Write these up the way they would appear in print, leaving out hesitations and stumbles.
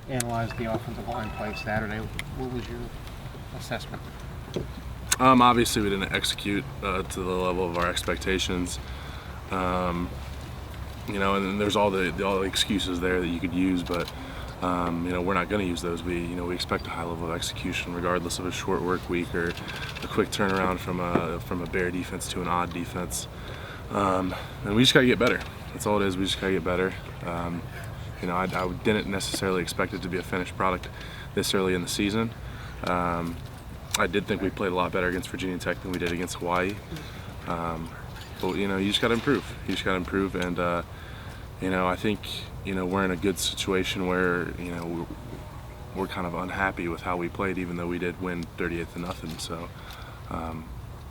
analyzed the offensive line play Saturday. What was your assessment? Obviously, we didn't execute to the level of our expectations. And then there's all the excuses there that you could use, but we're not going to use those. We expect a high level of execution, regardless of a short work week or a quick turnaround from a bear defense to an odd defense. And we just got to get better. That's all it is. We just got to get better. I didn't necessarily expect it to be a finished product this early in the season. I did think we played a lot better against Virginia Tech than we did against Hawaii. But you just got to improve. You just got to improve, and I think we're in a good situation where we're kind of unhappy with how we played, even though we did win 38-0. So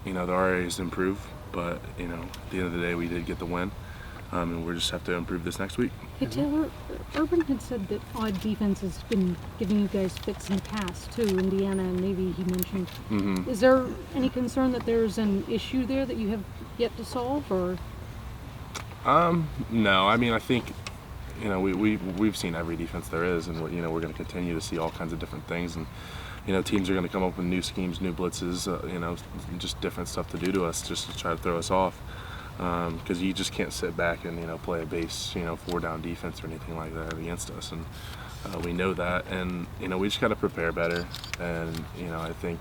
there are areas to improve, but at the end of the day, we did get the win, and we just have to improve this next week. Hey Taylor, Urban had said that odd defense has been giving you guys fits in the past too. Indiana and Navy, he mentioned. Mm-hmm. Is there any concern that there's an issue there that you have yet to solve, or? No. I mean, I think we've seen every defense there is, and we're going to continue to see all kinds of different things, and teams are going to come up with new schemes, new blitzes, just different stuff to do to us, just to try to throw us off. Because you just can't sit back and play a base 4-down defense or anything like that against us, and we know that, and we just got to prepare better, and I think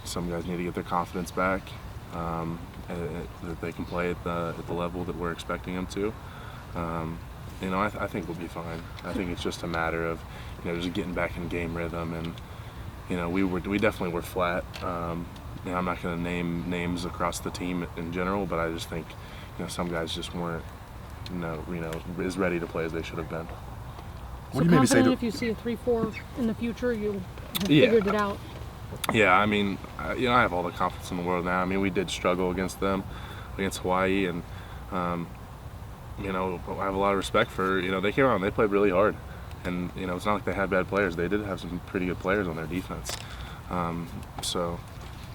some guys need to get their confidence back, that they can play at the level that we're expecting them to. I think we'll be fine. I think it's just a matter of just getting back in game rhythm, and we definitely were flat. I'm not going to name names across the team in general, but I just think some guys just weren't as ready to play as they should have been. So confident if you see a 3-4 in the future, you'll have figured it out. Yeah, I mean, I have all the confidence in the world now. I mean, we did struggle against them, against Hawaii, and I have a lot of respect for they came out and they played really hard, and it's not like they had bad players. They did have some pretty good players on their defense. So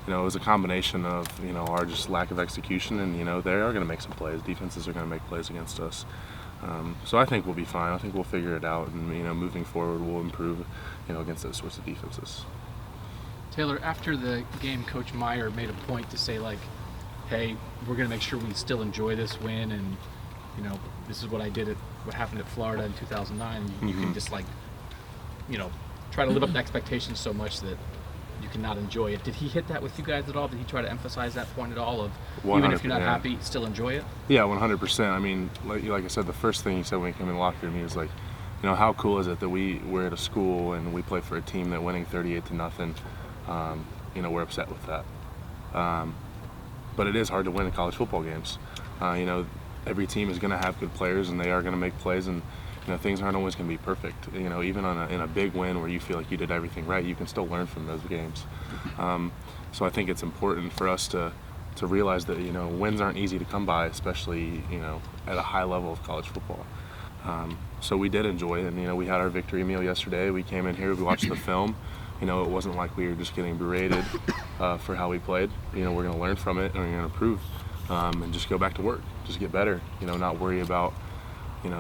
it was a combination of our just lack of execution, and they are going to make some plays. Defenses are going to make plays against us. So I think we'll be fine. I think we'll figure it out, and moving forward we'll improve against those sorts of defenses. Taylor, after the game, Coach Meyer made a point to say, like, hey, we're going to make sure we still enjoy this win, and this is what happened at Florida in 2009. You can just try to live up to expectations so much that you cannot enjoy it. Did he hit that with you guys at all? Did he try to emphasize that point at all of even if you're not happy, still enjoy it? Yeah, 100%. I mean, like I said, the first thing he said when he came in the locker room, he was like, how cool is it that we're at a school and we play for a team that winning 38-0, we're upset with that. But it is hard to win in college football games. Every team is going to have good players, and they are going to make plays, and things aren't always going to be perfect. Even in a big win where you feel like you did everything right, you can still learn from those games. So I think it's important for us to realize that wins aren't easy to come by, especially at a high level of college football. So we did enjoy it, and we had our victory meal yesterday. We came in here, we watched the film. It wasn't like we were just getting berated for how we played. We're going to learn from it, and we're going to improve, and just go back to work, just get better. Not worry about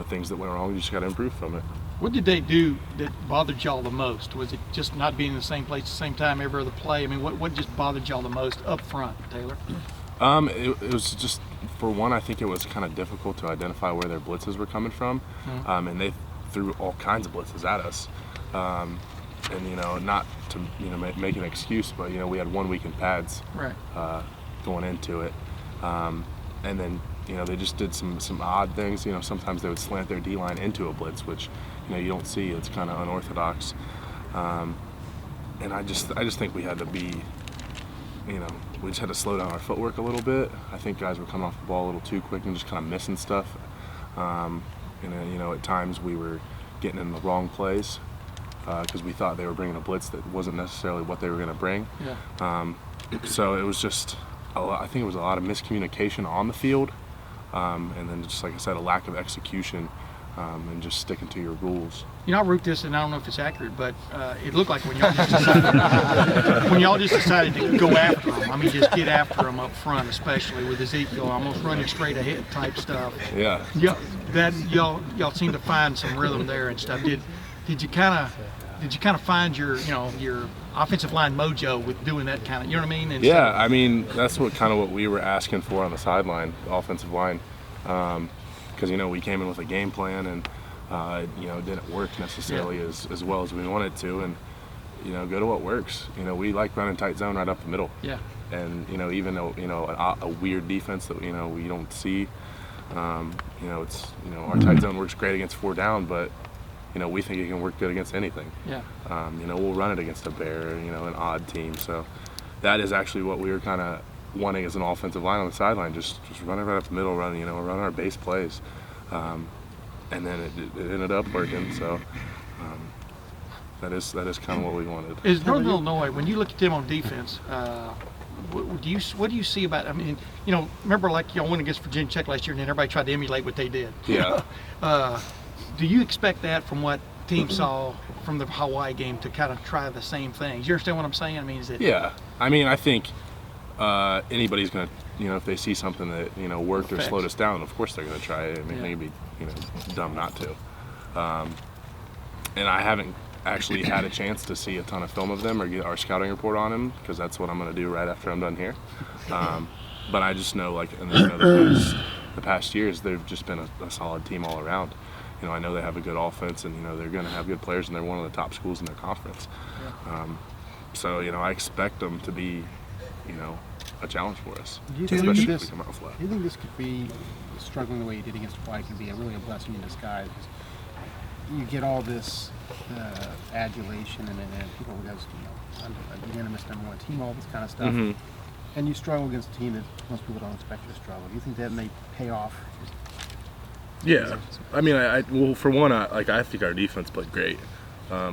things that went wrong. You just got to improve from it. What did they do that bothered y'all the most? Was it just not being in the same place at the same time every other play? I mean, what just bothered y'all the most up front, Taylor? It was just, for one, I think it was kind of difficult to identify where their blitzes were coming from, and they threw all kinds of blitzes at us. And not to make an excuse, but we had 1 week in pads going into it, and then they just did some odd things. Sometimes they would slant their D-line into a blitz, which you don't see. It's kind of unorthodox, and I just think we had to be, we just had to slow down our footwork a little bit. I think guys were coming off the ball a little too quick and just kind of missing stuff. At times we were getting in the wrong plays because we thought they were bringing a blitz that wasn't necessarily what they were going to bring. Yeah. So it was just, I think it was a lot of miscommunication on the field, and then just like I said, a lack of execution, and just sticking to your rules. I wrote this, and I don't know if it's accurate, but it looked like when y'all just decided to go after them. I mean, just get after them up front, especially with Ezekiel almost running straight ahead type stuff. Yeah. That y'all seem to find some rhythm there and stuff. Did Did you kind of find your offensive line mojo with doing that kind of, you know what I mean? And Yeah, I mean, that's what we were asking for on the sideline, the offensive line, because we came in with a game plan and it didn't work necessarily as well as we wanted to, and go to what works. We like running tight zone right up the middle. Yeah. And even though a weird defense that we don't see, it's our tight zone works great against 4 down, but we think it can work good against anything. Yeah. We'll run it against a bear, an odd team. So that is actually what we were kind of wanting as an offensive line on the sideline. Just run it right up the middle, run our base plays, and then it ended up working. So that is kind of what we wanted. Is Northern Illinois, when you look at them on defense, what do you see about? I mean, remember like y'all went against Virginia Tech last year, and then everybody tried to emulate what they did. Yeah. Do you expect that from what teams saw from the Hawaii game to kind of try the same things? You understand what I'm saying? I mean, is it? Yeah. I mean, I think anybody's gonna, if they see something that worked or slowed us down, of course they're gonna try it. I mean, they'd be dumb not to. And I haven't actually had a chance to see a ton of film of them or get our scouting report on them, because that's what I'm going to do right after I'm done here. But I just know, like, in the past years, they've just been a solid team all around. I know they have a good offense, and they're going to have good players, and they're one of the top schools in their conference. So I expect them to be a challenge for us, especially if we come out flat. Do you think this could be, struggling the way you did against Hawaii, could be really a blessing in disguise? You get all this adulation and people guys, a unanimous #1 team, all this kind of stuff, and you struggle against a team that most people don't expect you to struggle. Do you think that may pay off? Yeah, I mean, well, for one, I think our defense played great,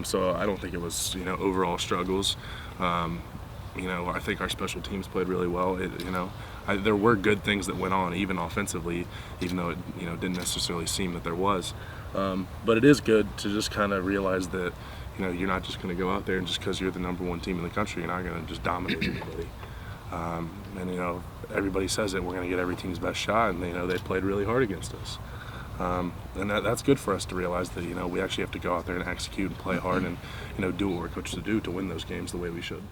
so I don't think it was overall struggles. I think our special teams played really well. There were good things that went on, even offensively, even though it didn't necessarily seem that there was. But it is good to just kind of realize that you're not just going to go out there and just because you're the #1 team in the country, you're not going to just dominate anybody. And everybody says that we're going to get every team's best shot, and they played really hard against us. And that's good for us to realize that we actually have to go out there and execute and play hard and do what we're coached to do to win those games the way we should.